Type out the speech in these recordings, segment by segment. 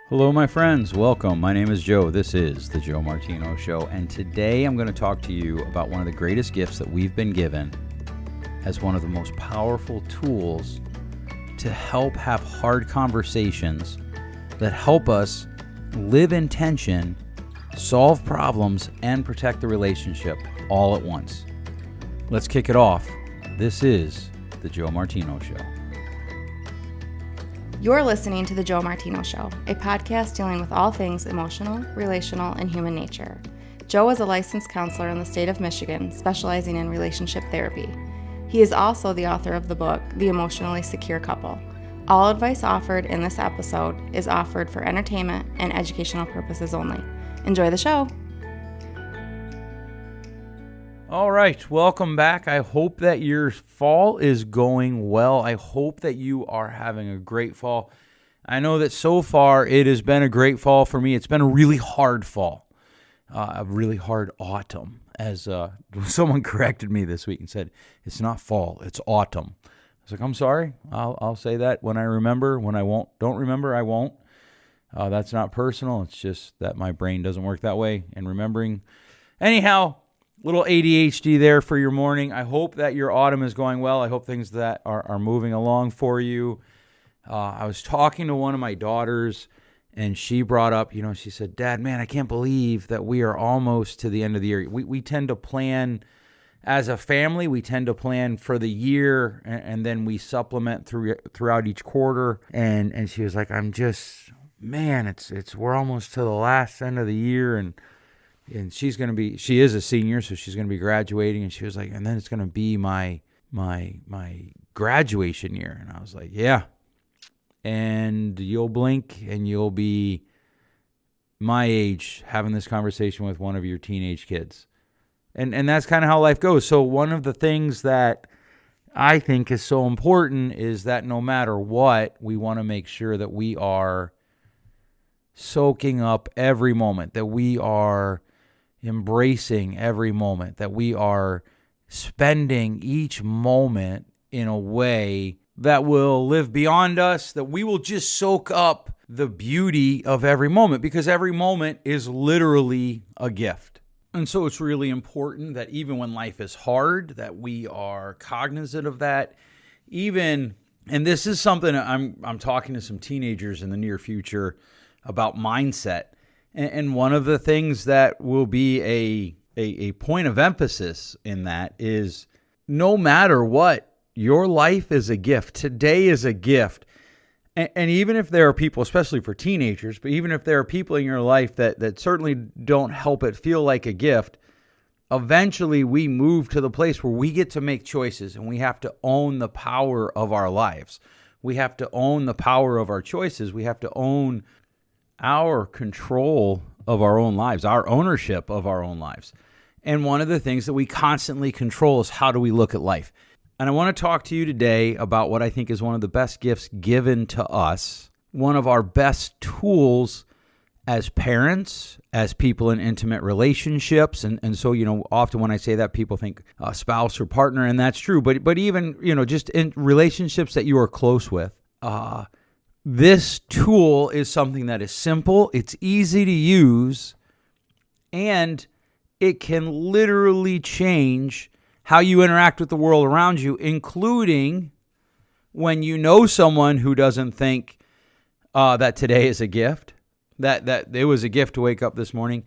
Hello, my friends. Welcome. My name is Joe. This is The Joe Martino Show. And today I'm going to talk to you about one of the greatest gifts that we've been given as one of the most powerful tools to help have hard conversations that help us live in tension, solve problems, and protect the relationship all at once. Let's kick it off. This is The Joe Martino Show. You're listening to The Joe Martino Show, a podcast dealing with all things emotional, relational, and human nature. Joe is a licensed counselor in the state of Michigan, specializing in relationship therapy. He is also the author of the book, The Emotionally Secure Couple. All advice offered in this episode is offered for entertainment and educational purposes only. Enjoy the show. All right, welcome back. I hope that your fall is going well. I hope that you are having a great fall. I know that so far it has been a great fall for me. It's been a really hard fall, a really hard autumn, as someone corrected me this week and said, it's not fall, it's autumn. I was like, I'm sorry, I'll say that when I remember. When I don't remember, I won't. That's not personal. It's just that my brain doesn't work that way in remembering. Anyhow, little ADHD there for your morning. I hope that your autumn is going well. I hope things that are moving along for you. I was talking to one of my daughters, and she brought up, she said, Dad, man, I can't believe that we are almost to the end of the year. We tend to plan as a family. We tend to plan for the year, and then we supplement throughout each quarter. And she was like, we're almost to the last end of the year, and she is a senior, so she's going to be graduating. And she was like, and then it's going to be my graduation year. And I was like, yeah. And you'll blink and you'll be my age having this conversation with one of your teenage kids. And that's kind of how life goes. So one of the things that I think is so important is that no matter what, we want to make sure that we are soaking up every moment, that we are embracing every moment, that we are spending each moment in a way that will live beyond us, that we will just soak up the beauty of every moment, because every moment is literally a gift. And so it's really important that even when life is hard, that we are cognizant of that. And this is something I'm talking to some teenagers in the near future about mindset. And one of the things that will be a point of emphasis in that is no matter what, your life is a gift. Today is a gift. And even if there are people, especially for teenagers, but even if there are people in your life that certainly don't help it feel like a gift, eventually we move to the place where we get to make choices and we have to own the power of our lives. We have to own the power of our choices. We have to own our control of our own lives, our ownership of our own lives. And one of the things that we constantly control is how do we look at life. And I want to talk to you today about what I think is one of the best gifts given to us, one of our best tools as parents, as people in intimate relationships. And so, often when I say that, people think spouse or partner, and that's true. But even, just in relationships that you are close with, this tool is something that is simple, it's easy to use, and it can literally change how you interact with the world around you, including when you know someone who doesn't think that today is a gift, that it was a gift to wake up this morning,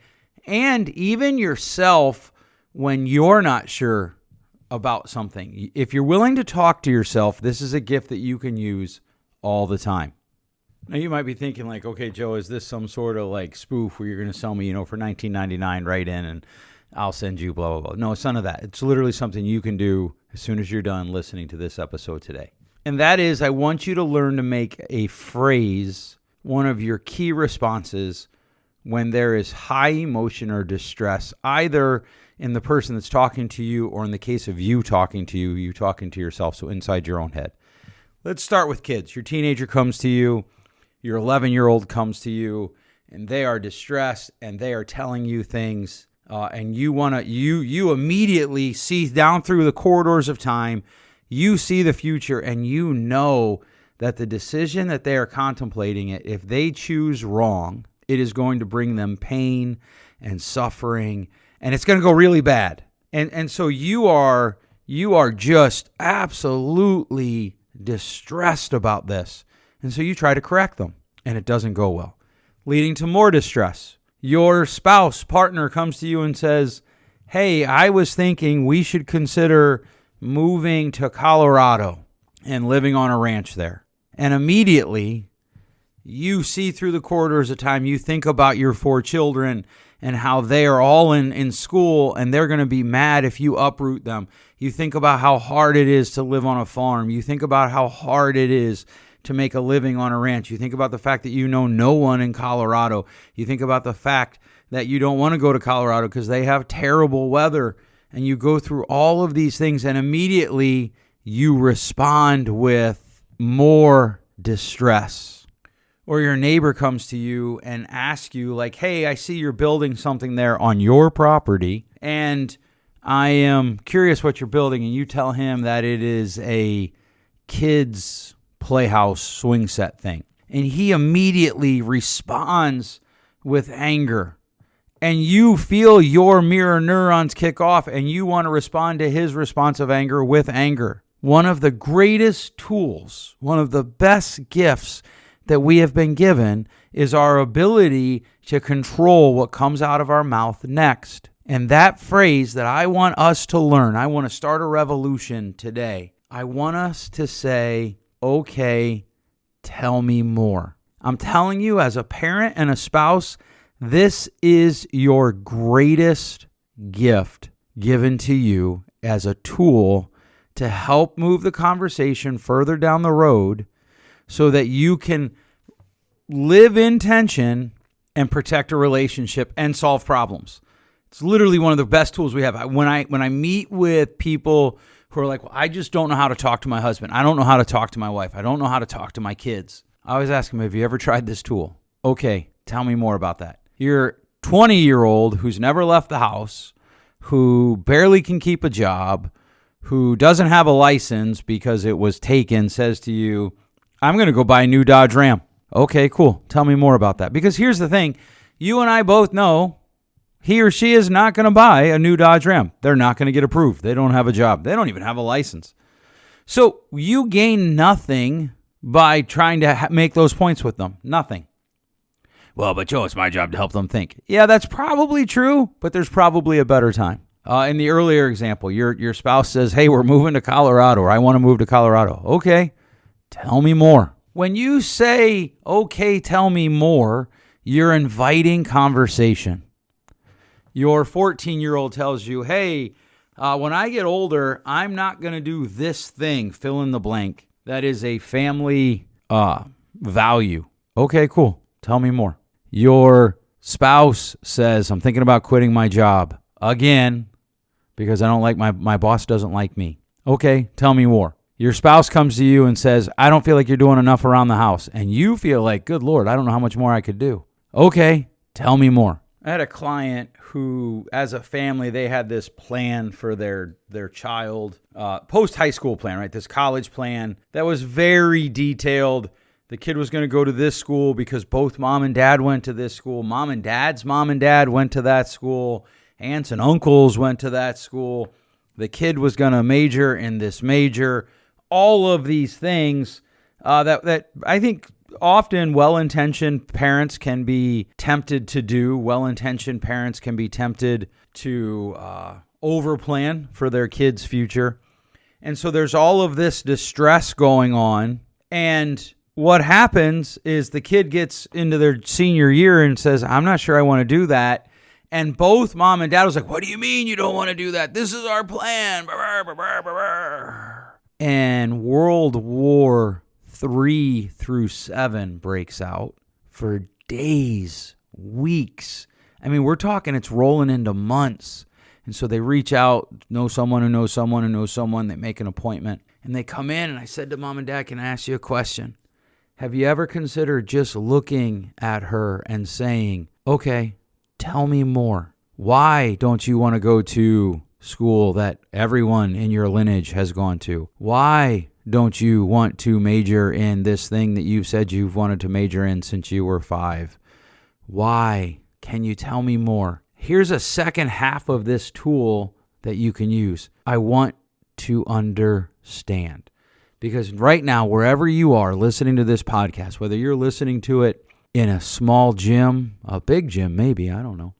and even yourself when you're not sure about something. If you're willing to talk to yourself, this is a gift that you can use all the time. Now, you might be thinking like, okay, Joe, is this some sort of like spoof where you're going to sell me, for $19.99 right in and I'll send you blah, blah, blah. No, it's none of that. It's literally something you can do as soon as you're done listening to this episode today. And that is, I want you to learn to make a phrase one of your key responses when there is high emotion or distress, either in the person that's talking to you or in the case of you talking to yourself, so inside your own head. Let's start with kids. Your teenager comes to you. Your 11-year-old comes to you, and they are distressed, and they are telling you things, and you immediately see down through the corridors of time. You see the future, and you know that the decision that they are contemplating, if they choose wrong, it is going to bring them pain and suffering, and it's going to go really bad. And so you are just absolutely distressed about this. And so you try to correct them, and it doesn't go well, leading to more distress. Your spouse, partner comes to you and says, hey, I was thinking we should consider moving to Colorado and living on a ranch there. And immediately you see through the corridors of time, you think about your 4 children and how they are all in school and they're going to be mad if you uproot them. You think about how hard it is to live on a farm. You think about how hard it is to make a living on a ranch. You think about the fact that you know no one in Colorado. You think about the fact that you don't want to go to Colorado because they have terrible weather. And you go through all of these things and immediately you respond with more distress. Or your neighbor comes to you and asks you like, hey, I see you're building something there on your property and I am curious what you're building. And you tell him that it is a kid's playhouse swing set thing. And he immediately responds with anger. And you feel your mirror neurons kick off and you want to respond to his response of anger with anger. One of the greatest tools, one of the best gifts that we have been given is our ability to control what comes out of our mouth next. And that phrase that I want us to learn, I want to start a revolution today. I want us to say, okay, tell me more. I'm telling you, as a parent and a spouse, this is your greatest gift given to you as a tool to help move the conversation further down the road so that you can live in tension and protect a relationship and solve problems. It's literally one of the best tools we have. When I meet with people who are like, well, I just don't know how to talk to my husband. I don't know how to talk to my wife. I don't know how to talk to my kids. I always ask them, have you ever tried this tool? Okay, tell me more about that. Your 20-year-old who's never left the house, who barely can keep a job, who doesn't have a license because it was taken, says to you, I'm going to go buy a new Dodge Ram. Okay, cool. Tell me more about that. Because here's the thing. You and I both know he or she is not going to buy a new Dodge Ram. They're not going to get approved. They don't have a job. They don't even have a license. So you gain nothing by trying to make those points with them. Nothing. Well, but Joe, it's my job to help them think. Yeah, that's probably true, but there's probably a better time. In the earlier example, your spouse says, hey, we're moving to Colorado, or I want to move to Colorado. Okay, tell me more. When you say, okay, tell me more, you're inviting conversation. Your 14-year-old tells you, hey, when I get older, I'm not going to do this thing, fill in the blank. That is a family value. Okay, cool. Tell me more. Your spouse says, I'm thinking about quitting my job again because I don't like my boss doesn't like me. Okay, tell me more. Your spouse comes to you and says, I don't feel like you're doing enough around the house. And you feel like, good Lord, I don't know how much more I could do. Okay, tell me more. I had a client who, as a family, they had this plan for their child, post-high school plan, right? This college plan that was very detailed. The kid was going to go to this school because both mom and dad went to this school. Mom and dad's mom and dad went to that school. Aunts and uncles went to that school. The kid was going to major in this major. All of these things that I think often well-intentioned parents can be tempted to do. Well-intentioned parents can be tempted to overplan for their kids' future. And so there's all of this distress going on. And what happens is the kid gets into their senior year and says, I'm not sure I want to do that. And both mom and dad was like, what do you mean you don't want to do that? This is our plan. And World War III through 7 breaks out for days, weeks. I mean, we're talking it's rolling into months. And so they reach out, know someone who knows someone who knows someone. They make an appointment. And they come in, and I said to mom and dad, can I ask you a question? Have you ever considered just looking at her and saying, okay, tell me more. Why don't you want to go to school that everyone in your lineage has gone to? Why don't you want to major in this thing that you've said you've wanted to major in since you were 5? Why? Can you tell me more? Here's a second half of this tool that you can use. I want to understand. Because right now, wherever you are listening to this podcast, whether you're listening to it in a small gym, a big gym maybe, I don't know,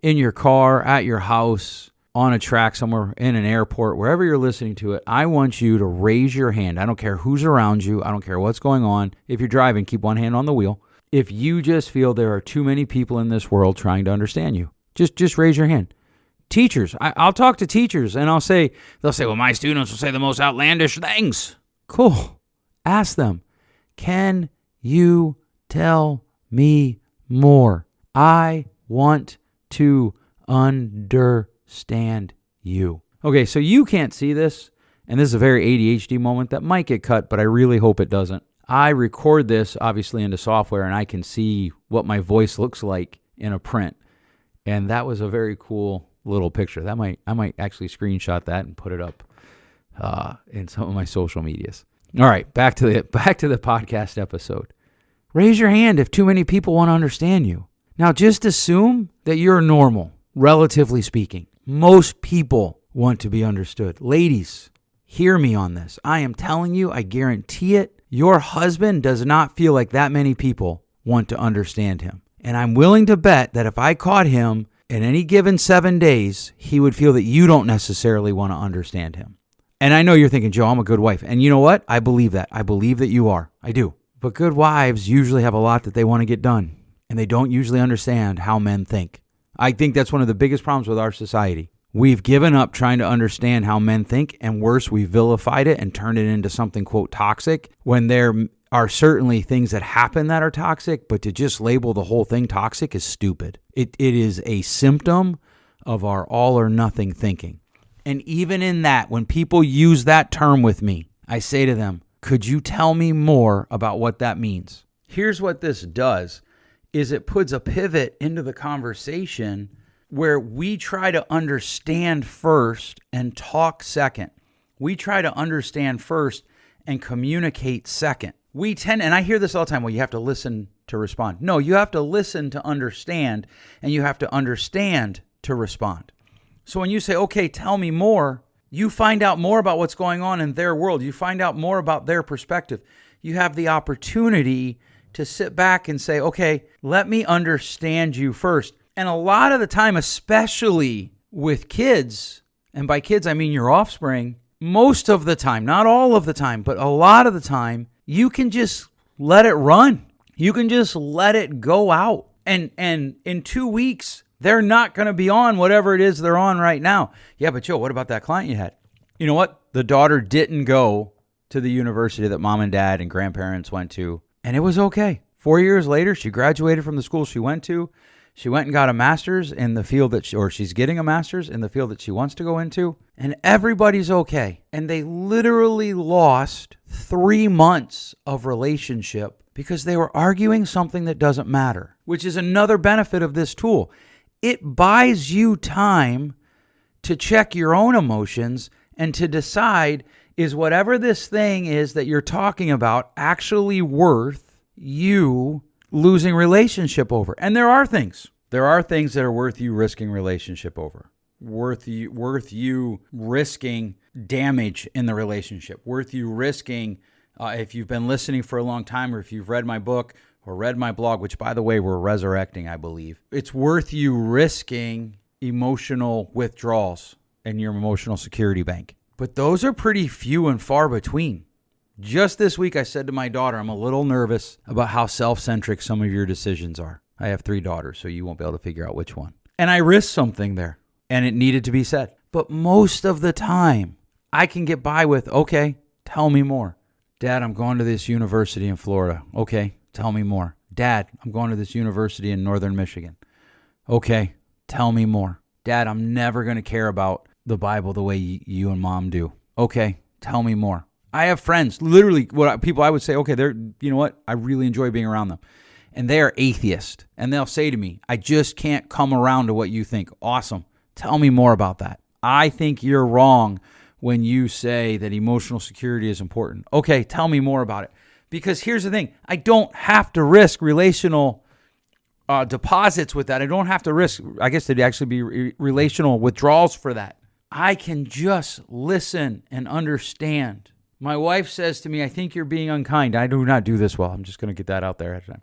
in your car, at your house, on a track somewhere, in an airport, wherever you're listening to it, I want you to raise your hand. I don't care who's around you. I don't care what's going on. If you're driving, keep one hand on the wheel. If you just feel there are too many people in this world trying to understand you, just raise your hand. Teachers, I'll talk to teachers and they'll say, well, my students will say the most outlandish things. Cool. Ask them, can you tell me more? I want to understand you. Okay, so you can't see this, and this is a very ADHD moment that might get cut, but I really hope it doesn't. I record this, obviously, into software, and I can see what my voice looks like in a print. And that was a very cool little picture. I might actually screenshot that and put it up in some of my social medias. All right, back to the podcast episode. Raise your hand if too many people want to understand you. Now, just assume that you're normal, relatively speaking. Most people want to be understood. Ladies, hear me on this. I am telling you, I guarantee it, your husband does not feel like that many people want to understand him. And I'm willing to bet that if I caught him in any given 7 days, he would feel that you don't necessarily want to understand him. And I know you're thinking, Joe, I'm a good wife. And you know what? I believe that. I believe that you are. I do. But good wives usually have a lot that they want to get done. And they don't usually understand how men think. I think that's one of the biggest problems with our society. We've given up trying to understand how men think. And worse, we vilified it and turned it into something, quote, toxic. When there are certainly things that happen that are toxic. But to just label the whole thing toxic is stupid. It is a symptom of our all or nothing thinking. And even in that, when people use that term with me, I say to them, could you tell me more about what that means? Here's what this does, is it puts a pivot into the conversation where we try to understand first and talk second. We try to understand first and communicate second. We tend, and I hear this all the time, well, you have to listen to respond. No, you have to listen to understand, and you have to understand to respond. So when you say, okay, tell me more, you find out more about what's going on in their world. You find out more about their perspective. You have the opportunity to sit back and say, okay, let me understand you first. And a lot of the time, especially with kids, and by kids, I mean your offspring, most of the time, not all of the time, but a lot of the time, you can just let it run. You can just let it go out. And in 2 weeks, they're not going to be on whatever it is they're on right now. Yeah, but Joe, what about that client you had? You know what? The daughter didn't go to the university that mom and dad and grandparents went to, and it was okay. 4 years later, she graduated from the school she went to. She went and got a master's in the field she's getting a master's in the field that she wants to go into, and everybody's okay. And they literally lost 3 months of relationship because they were arguing something that doesn't matter, which is another benefit of this tool. It buys you time to check your own emotions and to decide, is whatever this thing is that you're talking about actually worth you losing relationship over? And there are things that are worth you risking relationship over, worth you risking damage in the relationship, worth you risking, if you've been listening for a long time or if you've read my book, or read my blog, which, by the way, we're resurrecting, I believe. It's worth you risking emotional withdrawals in your emotional security bank. But those are pretty few and far between. Just this week, I said to my daughter, I'm a little nervous about how self-centric some of your decisions are. I have 3 daughters, so you won't be able to figure out which one. And I risked something there, and it needed to be said. But most of the time, I can get by with, okay, tell me more. Dad, I'm going to this university in Florida. Okay. Tell me more. Dad, I'm going to this university in Northern Michigan. Okay, tell me more. Dad, I'm never going to care about the Bible the way you and mom do. Okay, tell me more. I have friends, literally, I would say, okay, you know what? I really enjoy being around them. And they are atheists. And they'll say to me, I just can't come around to what you think. Awesome. Tell me more about that. I think you're wrong when you say that emotional security is important. Okay, tell me more about it. Because here's the thing. I don't have to risk relational deposits with that. I don't have to risk, I guess it'd actually be relational withdrawals for that. I can just listen and understand. My wife says to me, I think you're being unkind. I do not do this well. I'm just going to get that out there at the time.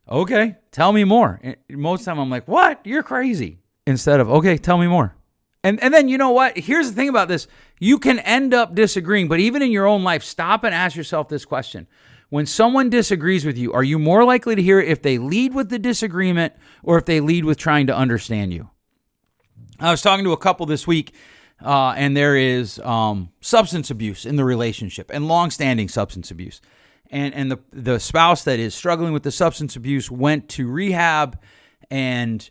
Okay, tell me more. And most of the time I'm like, what? You're crazy. Instead of, okay, tell me more. And then you know what? Here's the thing about this. You can end up disagreeing, but even in your own life, stop and ask yourself this question. When someone disagrees with you, are you more likely to hear it if they lead with the disagreement or if they lead with trying to understand you? I was talking to a couple this week, and there is substance abuse in the relationship and longstanding substance abuse. And the spouse that is struggling with the substance abuse went to rehab and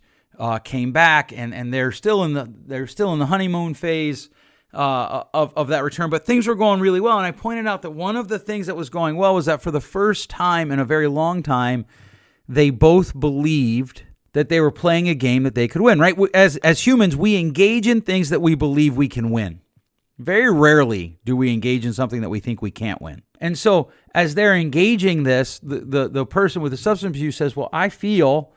came back, and they're still in the honeymoon phase of that return. But things were going really well, and I pointed out that one of the things that was going well was that for the first time in a very long time, they both believed that they were playing a game that they could win. Right? As humans, we engage in things that we believe we can win. Very rarely do we engage in something that we think we can't win. And so as they're engaging this, the person with the substance abuse says, well, I feel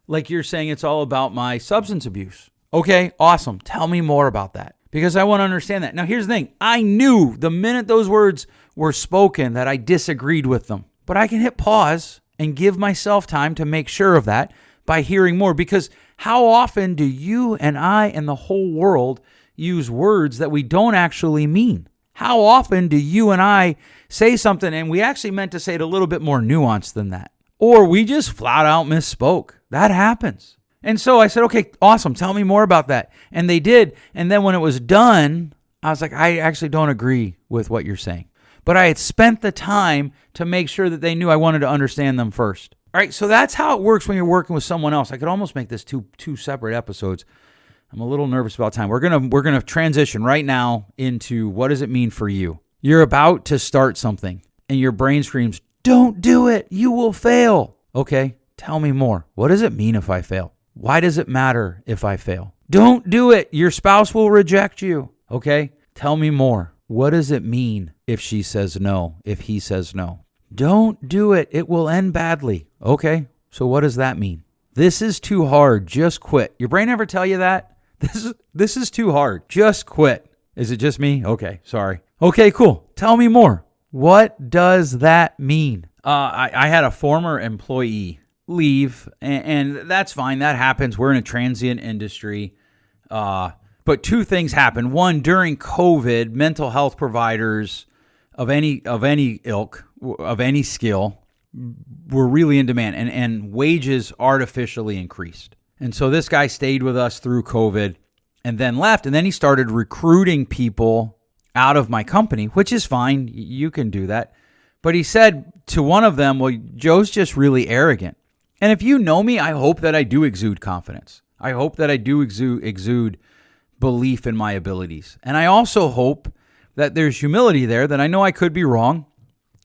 like you're saying it's all about my substance abuse. Okay, awesome. Tell me more about that because I want to understand that. Now, here's the thing. I knew the minute those words were spoken that I disagreed with them. But I can hit pause and give myself time to make sure of that by hearing more, because how often do you and I and the whole world use words that we don't actually mean? How often do you and I say something and we actually meant to say it a little bit more nuanced than that? Or we just flat out misspoke. That happens. And so I said, okay, awesome. Tell me more about that. And they did. And then when it was done, I was like, I actually don't agree with what you're saying. But I had spent the time to make sure that they knew I wanted to understand them first. All right, so that's how it works when you're working with someone else. I could almost make this two separate episodes. I'm a little nervous about time. We're gonna transition right now into what does it mean for you? You're about to start something, and your brain screams, "Don't do it! You will fail." Okay, tell me more. What does it mean if I fail? Why does it matter if I fail? Don't do it. Your spouse will reject you. Okay, tell me more. What does it mean if she says no? If he says no? Don't do it. It will end badly. Okay, so what does that mean? This is too hard. Just quit. Your brain ever tell you that? This is too hard. Just quit. Is it just me? Okay, sorry. Okay, cool. Tell me more. What does that mean? I had a former employee leave, and that's fine. That happens. We're in a transient industry. But two things happened. One, during COVID, mental health providers of any ilk, of any skill, were really in demand, and wages artificially increased. And so this guy stayed with us through COVID and then left. And then he started recruiting people out of my company, which is fine. You can do that. But he said to one of them, well, Joe's just really arrogant. And if you know me, I hope that I do exude confidence. I hope that I do exude belief in my abilities. And I also hope that there's humility there, that I know I could be wrong.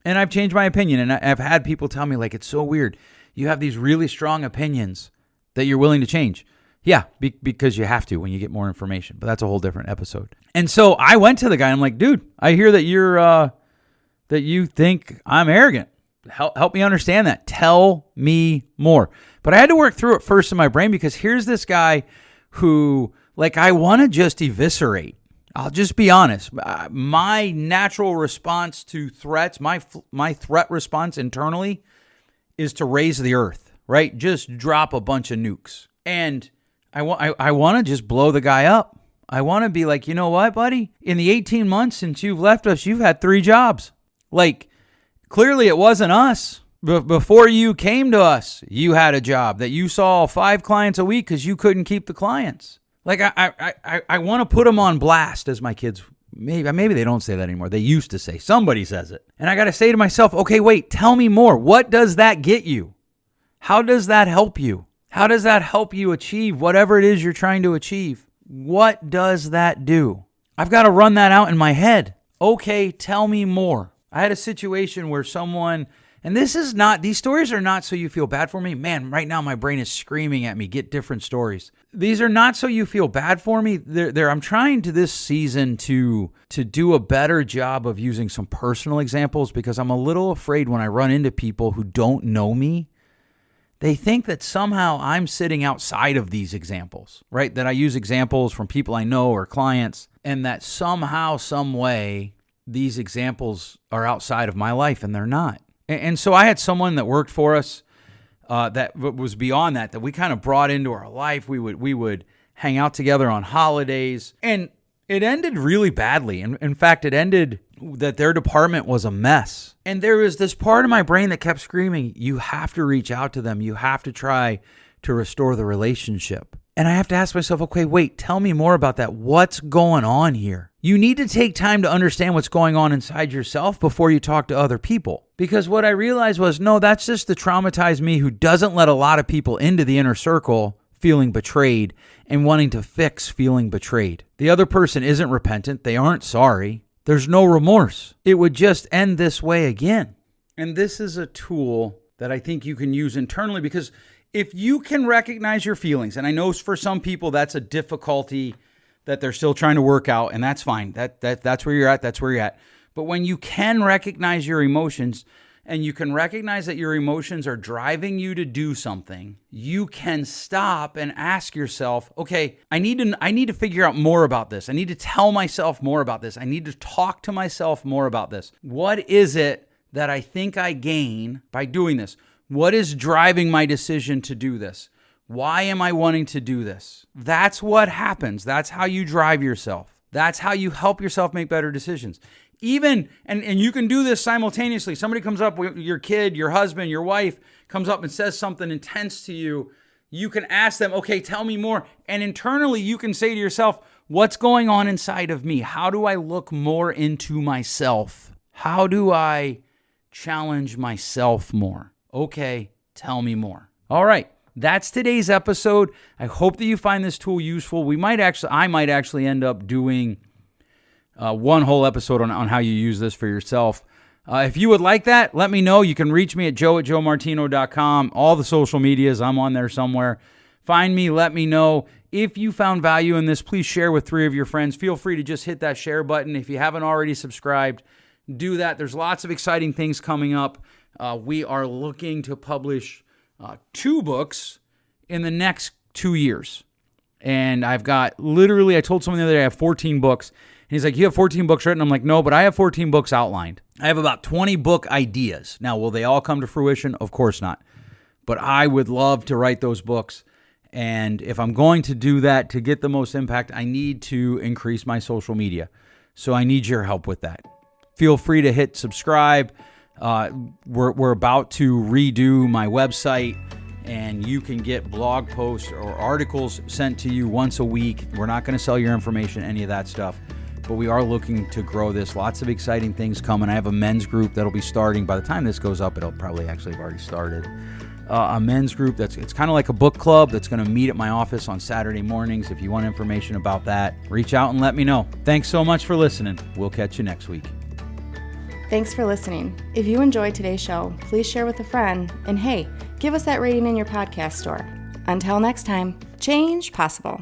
And I've changed my opinion. And I've had people tell me, like, it's so weird. You have these really strong opinions that you're willing to change. Yeah, because you have to when you get more information. But that's a whole different episode. And so I went to the guy. I'm like, dude, I hear that you think I'm arrogant. Help me understand that. Tell me more. But I had to work through it first in my brain, because here's this guy who, like, I want to just eviscerate. I'll just be honest. My natural response to threats, my threat response internally, is to raise the earth. Right? Just drop a bunch of nukes. And I want to just blow the guy up. I want to be like, you know what, buddy? In the 18 months since you've left us, you've had 3 jobs. Like, clearly it wasn't us. Before you came to us, you had a job that you saw 5 clients a week because you couldn't keep the clients. Like, I want to put them on blast, as my kids, maybe they don't say that anymore. They used to say. Somebody says it. And I got to say to myself, okay, wait, tell me more. What does that get you? How does that help you? How does that help you achieve whatever it is you're trying to achieve? What does that do? I've got to run that out in my head. Okay, tell me more. I had a situation where someone And these stories are not so you feel bad for me. Man, right now my brain is screaming at me, get different stories. These are not so you feel bad for me. I'm trying to this season to do a better job of using some personal examples, because I'm a little afraid when I run into people who don't know me, they think that somehow I'm sitting outside of these examples, right? That I use examples from people I know or clients, and that somehow, some way, these examples are outside of my life, and they're not. And so I had someone that worked for us that was beyond that we kind of brought into our life. We would hang out together on holidays, and it ended really badly. And in fact, it ended that their department was a mess. And there was this part of my brain that kept screaming, you have to reach out to them. You have to try to restore the relationship. And I have to ask myself, okay, wait, tell me more about that. What's going on here? You need to take time to understand what's going on inside yourself before you talk to other people. Because what I realized was, no, that's just the traumatized me who doesn't let a lot of people into the inner circle feeling betrayed and wanting to fix feeling betrayed. The other person isn't repentant. They aren't sorry. There's no remorse. It would just end this way again. And this is a tool that I think you can use internally, because if you can recognize your feelings, and I know for some people that's a difficulty that they're still trying to work out, and that's fine. That's where you're at. That's where you're at. But when you can recognize your emotions, and you can recognize that your emotions are driving you to do something, you can stop and ask yourself, okay, I need to figure out more about this. I need to tell myself more about this. I need to talk to myself more about this. What is it that I think I gain by doing this? What is driving my decision to do this? Why am I wanting to do this? That's what happens. That's how you drive yourself. That's how you help yourself make better decisions. Even, and you can do this simultaneously. Somebody comes up with your kid, your husband, your wife comes up and says something intense to you. You can ask them, okay, tell me more. And internally, you can say to yourself, what's going on inside of me? How do I look more into myself? How do I challenge myself more? Okay, tell me more. All right, that's today's episode. I hope that you find this tool useful. I might actually end up doing one whole episode on how you use this for yourself. If you would like that, let me know. You can reach me at joe@joemartino.com. All the social medias, I'm on there somewhere. Find me, let me know. If you found value in this, please share with 3 of your friends. Feel free to just hit that share button. If you haven't already subscribed, do that. There's lots of exciting things coming up. We are looking to publish 2 books in the next 2 years. And I've got I told someone the other day I have 14 books. And he's like, you have 14 books written? I'm like, no, but I have 14 books outlined. I have about 20 book ideas. Now, will they all come to fruition? Of course not. But I would love to write those books. And if I'm going to do that to get the most impact, I need to increase my social media. So I need your help with that. Feel free to hit subscribe. We're about to redo my website, and you can get blog posts or articles sent to you once a week. We're not going to sell your information, any of that stuff, but we are looking to grow this. Lots of exciting things coming. I have a men's group that'll be starting. By the time this goes up, it'll probably actually have already started. A men's group it's kind of like a book club that's going to meet at my office on Saturday mornings. If you want information about that, reach out and let me know. Thanks so much for listening. We'll catch you next week. Thanks for listening. If you enjoyed today's show, please share with a friend. And hey, give us that rating in your podcast store. Until next time, change possible.